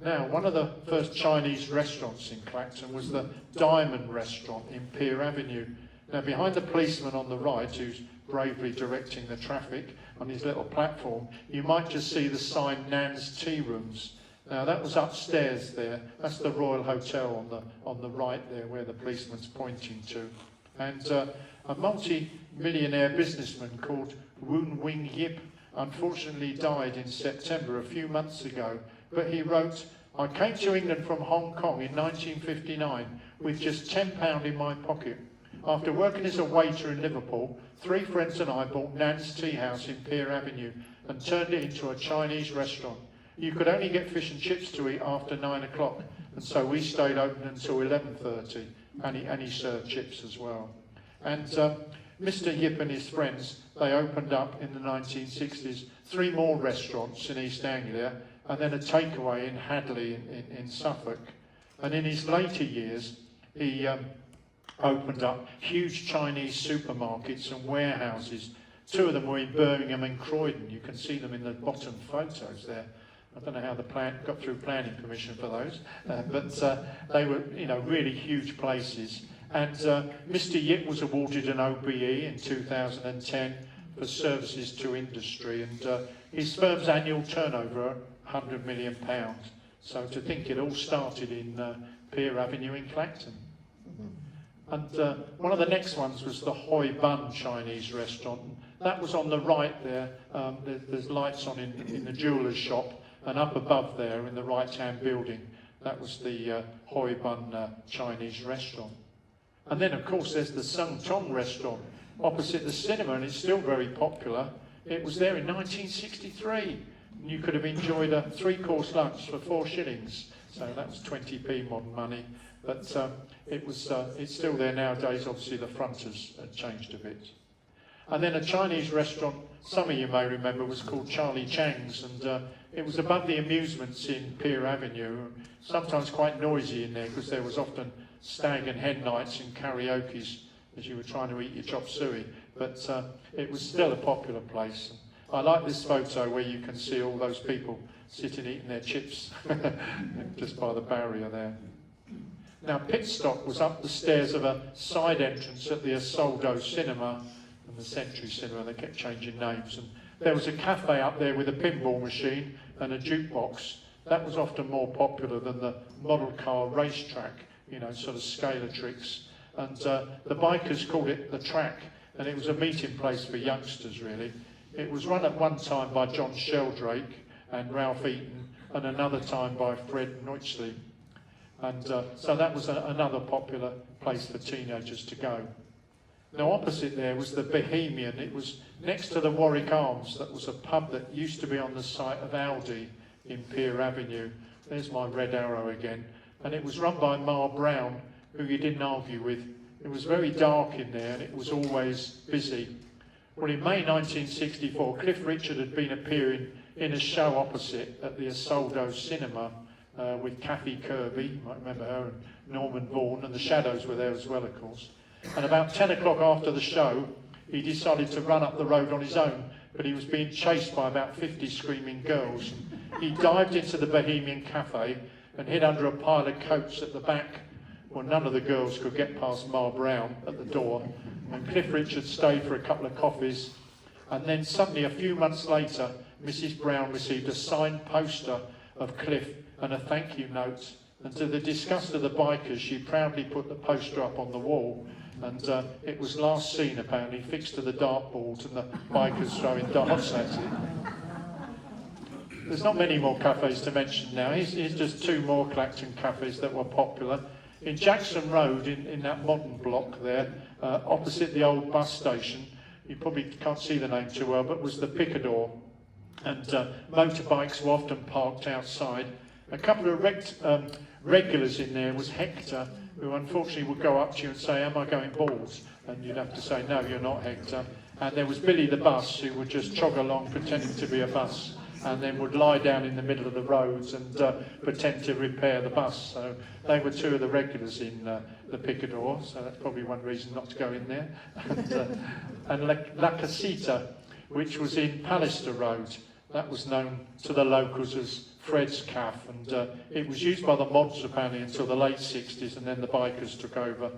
Now, one of the first Chinese restaurants in Clacton was the Diamond Restaurant in Pier Avenue. Now, behind the policeman on the right, who's bravely directing the traffic on his little platform, you might just see the sign Nan's Tea Rooms. Now, that was upstairs there. That's the Royal Hotel on the right there, where the policeman's pointing to. And a multi-millionaire businessman called Woon Wing Yip unfortunately died in September a few months ago. But he wrote, "I came to England from Hong Kong in 1959 with just £10 in my pocket. After working as a waiter in Liverpool, 3 friends and I bought Nan's Tea House in Pier Avenue and turned it into a Chinese restaurant. You could only get fish and chips to eat after 9 o'clock, and so we stayed open until 11:30, and he served chips as well." And Mr. Yip and his friends, they opened up in the 1960s 3 more restaurants in East Anglia, and then a takeaway in Hadley in Suffolk. And in his later years, he opened up huge Chinese supermarkets and warehouses. 2 of them were in Birmingham and Croydon. You can see them in the bottom photos there. I don't know how the plant got through planning permission for those, but they were, really huge places. And Mr. Yip was awarded an OBE in 2010 for services to industry, and his firm's annual turnover, £100 million. So to think it all started in Pier Avenue in Clacton. And one of the next ones was the Hoi Bun Chinese restaurant. That was on the right there. There's lights on in the jeweller's shop, and up above there in the right-hand building, that was the Hoi Bun Chinese restaurant. And then, of course, there's the Sung Tong restaurant opposite the cinema, and it's still very popular. It was there in 1963. And you could have enjoyed a 3-course lunch for 4 shillings. So that was 20p modern money. But it's still there nowadays. Obviously, the front has changed a bit. And then a Chinese restaurant, some of you may remember, was called Charlie Chang's, and it was above the amusements in Pier Avenue. Sometimes quite noisy in there because there was often stag and hen nights and karaoke's as you were trying to eat your chop suey. But it was still a popular place. I like this photo where you can see all those people sitting eating their chips just by the barrier there. Now, Pitstock was up the stairs of a side entrance at the Asoldo Cinema and the Century Cinema. They kept changing names. And there was a cafe up there with a pinball machine and a jukebox. That was often more popular than the model car racetrack, sort of scalar tricks. And the bikers called it the track, and it was a meeting place for youngsters, really. It was run at one time by John Sheldrake and Ralph Eaton, and another time by Fred Neutzli. And so that was another popular place for teenagers to go. Now opposite there was the Bohemian. It was next to the Warwick Arms. That was a pub that used to be on the site of Aldi in Pier Avenue. There's my red arrow again. And it was run by Ma Brown, who you didn't argue with. It was very dark in there and it was always busy. Well, in May 1964, Cliff Richard had been appearing in a show opposite at the Isolde Cinema with Kathy Kirby, you might remember her, and Norman Vaughan, and the Shadows were there as well, of course. And about 10 o'clock after the show, he decided to run up the road on his own, but he was being chased by about 50 screaming girls. He dived into the Bohemian Cafe and hid under a pile of coats at the back. Well, none of the girls could get past Ma Brown at the door, and Cliff Richard stayed for a couple of coffees, and then suddenly, a few months later, Mrs. Brown received a signed poster of Cliff and a thank you note, and to the disgust of the bikers, she proudly put the poster up on the wall, and it was last seen, apparently, fixed to the dartboard and the bikers throwing darts at it. There's not many more cafes to mention now. Here's just two more Clacton cafes that were popular. In Jackson Road, in that modern block there, opposite the old bus station, you probably can't see the name too well, but was the Picador. And motorbikes were often parked outside. A couple of regulars in there was Hector, who unfortunately would go up to you and say, "Am I going bald?" And you'd have to say, "No, you're not, Hector." And there was Billy the bus, who would just jog along pretending to be a bus, and then would lie down in the middle of the roads and pretend to repair the bus. So they were two of the regulars in the Picador, so that's probably one reason not to go in there. And La Casita, which was in Pallister Road, that was known to the locals as Fred's Caff, and it was used by the mods apparently until the late 60s, and then the bikers took over.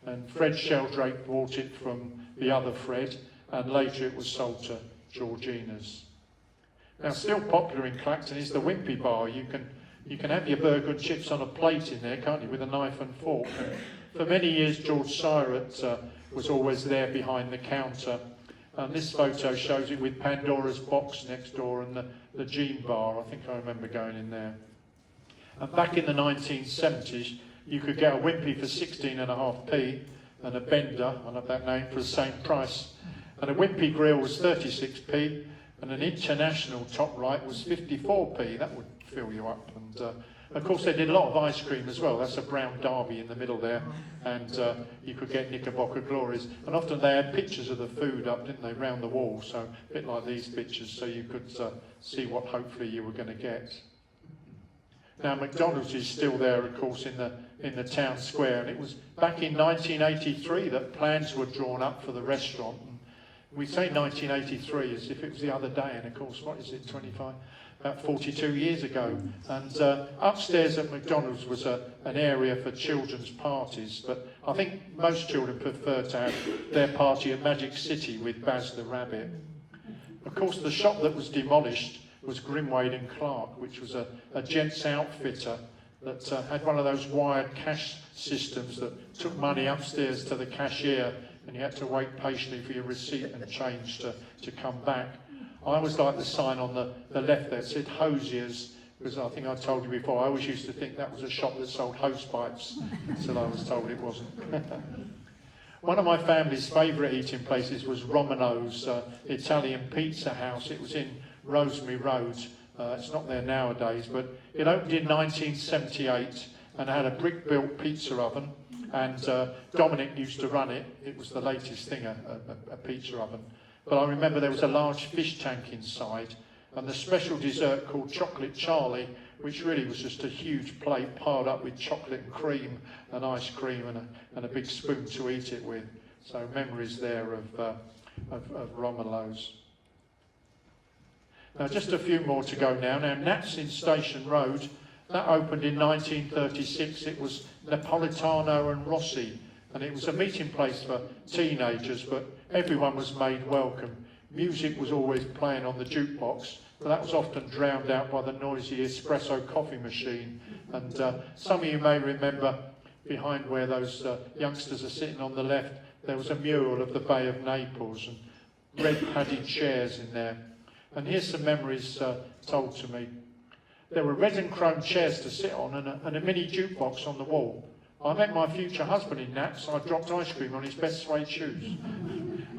And Fred Sheldrake bought it from the other Fred, and later it was sold to Georgina's. Now, still popular in Clacton is the Wimpy Bar. You can have your burger and chips on a plate in there, can't you, with a knife and fork. And for many years, George Syrett was always there behind the counter. And this photo shows it with Pandora's Box next door and the Jean Bar. I think I remember going in there. And back in the 1970s, you could get a Wimpy for 16.5p and a Bender, I love that name, for the same price. And a Wimpy grill was 36p, and an International top right was 54p. That would fill you up. And of course, they did a lot of ice cream as well. That's a brown derby in the middle there, and you could get Knickerbocker Glories. And often they had pictures of the food up, didn't they, round the wall? So a bit like these pictures, so you could see what hopefully you were going to get. Now, McDonald's is still there, of course, in the town square, and it was back in 1983 that plans were drawn up for the restaurant. And we say 1983 as if it was the other day, and of course, what is it, about 42 years ago. And upstairs at McDonald's was an area for children's parties, but I think most children prefer to have their party at Magic City with Baz the Rabbit. Of course, the shop that was demolished was Grimwade and Clark, which was a gents outfitter that had one of those wired cash systems that took money upstairs to the cashier, and you had to wait patiently for your receipt and change to come back. I always liked the sign on the left there. It said Hosier's, because I think I told you before, I always used to think that was a shop that sold hose pipes, until I was told it wasn't. One of my family's favourite eating places was Romano's Italian Pizza House. It was in Rosemary Road. It's not there nowadays, but it opened in 1978 and had a brick-built pizza oven, and Dominic used to run it. It was the latest thing, a pizza oven. But I remember there was a large fish tank inside, and the special dessert called Chocolate Charlie, which really was just a huge plate piled up with chocolate and cream and ice cream and a big spoon to eat it with. So memories there of Romolo's. Now just a few more to go now. Now Nat's in Station Road, that opened in 1936. It was Napolitano and Rossi, and it was a meeting place for teenagers, but everyone was made welcome. Music was always playing on the jukebox, but that was often drowned out by the noisy espresso coffee machine. And some of you may remember behind where those youngsters are sitting on the left, there was a mural of the Bay of Naples and red padded chairs in there. And here's some memories told to me. There were red and chrome chairs to sit on and a mini jukebox on the wall. I met my future husband in Naps. I dropped ice cream on his best suede shoes.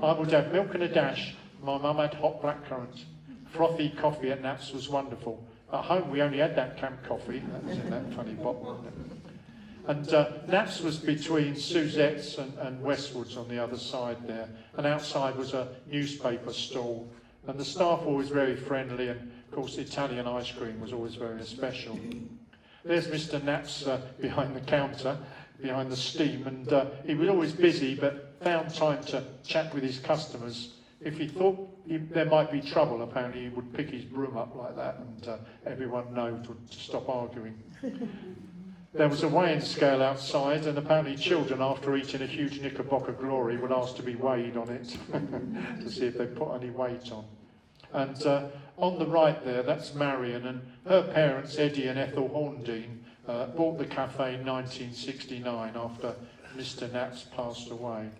I would have milk and a dash. My mum had hot blackcurrant. Frothy coffee at Naps was wonderful. At home we only had that camp coffee. That was in that funny bottle. And Naps was between Suzette's and Westwood's on the other side there. And outside was a newspaper stall. And the staff were always very friendly, and of course the Italian ice cream was always very special. There's Mr. Naps behind the counter, behind the steam, and he was always busy but found time to chat with his customers. If he thought there might be trouble, apparently he would pick his broom up like that, and everyone knew to stop arguing. There was a weighing scale outside, and apparently children, after eating a huge Knickerbocker Glory, would ask to be weighed on it to see if they put any weight on. And on the right there, that's Marion, and her parents, Eddie and Ethel Horndean, bought the cafe in 1969 after Mr. Naps passed away.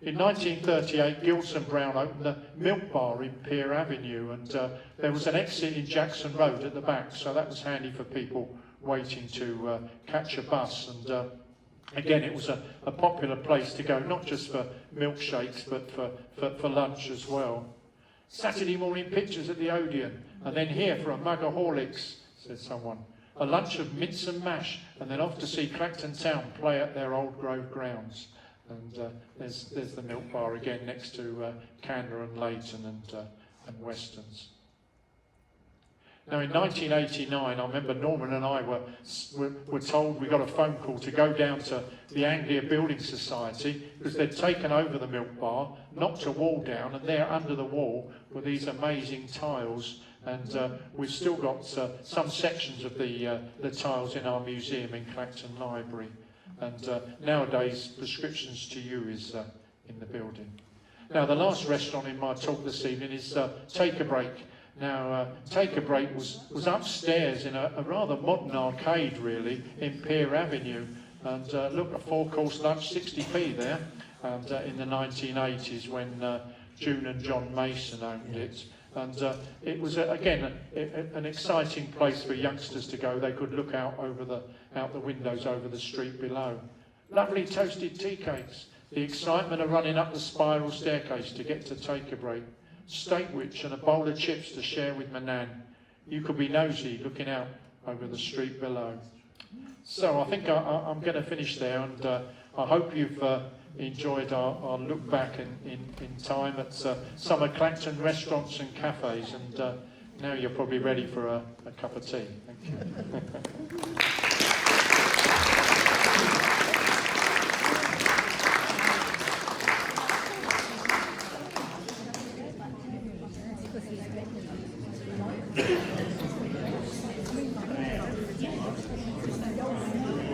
In 1938, Gilson Brown opened the Milk Bar in Pier Avenue, and there was an exit in Jackson Road at the back, so that was handy for people waiting to catch a bus. And again, it was a popular place to go, not just for milkshakes, but for lunch as well. Saturday morning pictures at the Odeon, and then here for a mug of Horlicks, said someone. A lunch of mince and mash, and then off to see Clacton Town play at their Old Grove grounds. And there's the Milk Bar again next to Candor and Leighton and Weston's. Now in 1989, I remember Norman and I were told we got a phone call to go down to the Anglia Building Society because they'd taken over the Milk Bar, knocked a wall down, and there under the wall were these amazing tiles. And we've still got some sections of the tiles in our museum in Clacton Library. And nowadays, Prescriptions to You is in the building. Now, the last restaurant in my talk this evening is Take a Break. Now, Take a Break was upstairs in a rather modern arcade, really, in Pier Avenue. And look, a four-course lunch, 60p there, and in the 1980s when June and John Mason owned it. And it was, again, an exciting place for youngsters to go. They could look out the windows over the street below. Lovely toasted tea cakes. The excitement of running up the spiral staircase to get to Take a Break. Steakwich and a bowl of chips to share with my nan. You could be nosy looking out over the street below. So I think I'm going to finish there, and I hope you've enjoyed our look back in time at some of Clacton restaurants and cafes, and now you're probably ready for a cup of tea. Thank you.